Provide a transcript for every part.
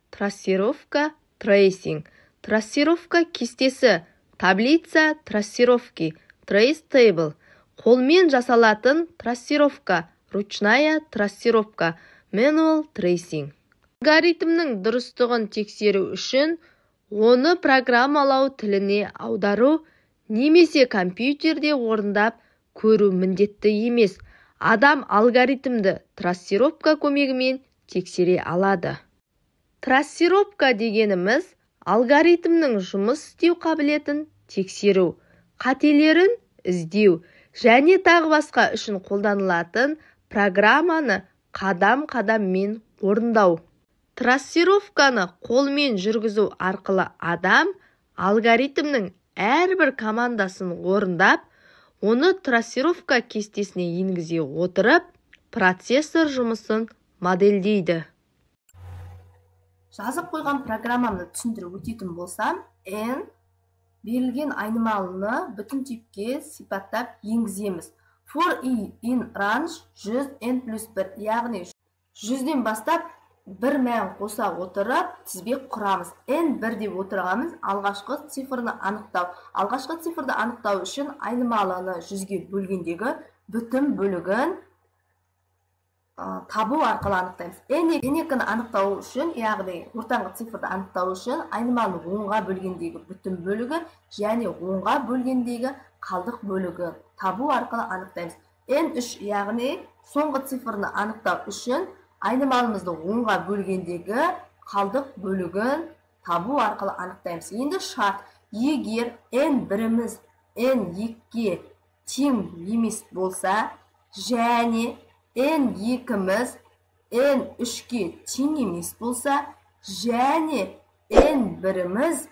трассировка, трейсинг. Трассировка кестесі, таблица трассировки, трейс тейбл. Қолмен жасалатын трассировка, ручная трассировка, manual трейсинг. Алгоритмнің дұрыстығын тексеру үшін оны программалау тіліне аудару немесе компьютерде орындап көру міндетті емес. Адам алгоритмді трассировка көмегімен тексере алады. Трассировка дегеніміз алгоритмнің жұмыс істеу қабілетін тексеру, қателерін іздеу және тағы басқа үшін қолданылатын программаны қадам-қадаммен орындау. Трассировканы қолмен жүргізу арқылы адам алгоритмнің әрбір командасын орындап, оны трассировка кестесіне енгізе отырып, процессор жұмысын модельдейді. Жазып қойған программамды түсіндіріп өтетін болсам, n берілген айнымалыны бүтін типке сипаттап енгіземіз. For i in range 100 n плюс 1, яғни 100-ден бастап бір мән қоса отырып тізбек құрамыз. n1 деп отырғанымыз алғашқы цифрны анықтау. Алғашқы цифрды анықтау үшін айнымалыны 100-ге бөлгендегі бүтін бөлігін табу арқылы анықтаймыз. n2-ні анықтау үшін, яғни ортаңғы цифрды анықтау үшін айнымалыны 10-ға бөлгендегі бүтін бөлігі және 10-ға бөлгендегі қалдық бөлігі табу арқылы анықтаймыз. n3, яғни соңғы цифрны анықтау үшін айнымалымызды 10-ға бөлгендегі қалдық бөлігін табу арқылы анықтаймыз. Енді шарт, егер n1-іміз n2-ге тең емес болса және n2-міз n3-ге тең емес болса және n1-міз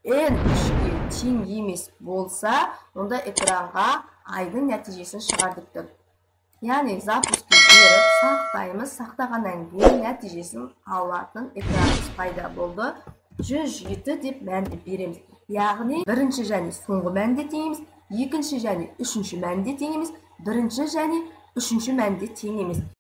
n3-ге тең емес болса, онда экранға айдың нәтижесін шығардық тұр. Яғни запуск беріп сақтаймыз, сақтағаннан кейін нәтижесін алатын экранымыз пайда болды. 107 деп мәнді береміз. Яғни бірінші және соңғы мәнде тең емес, екінші және үшінші мәнде тең емес, бірінші және үшінші мәнде тең емес.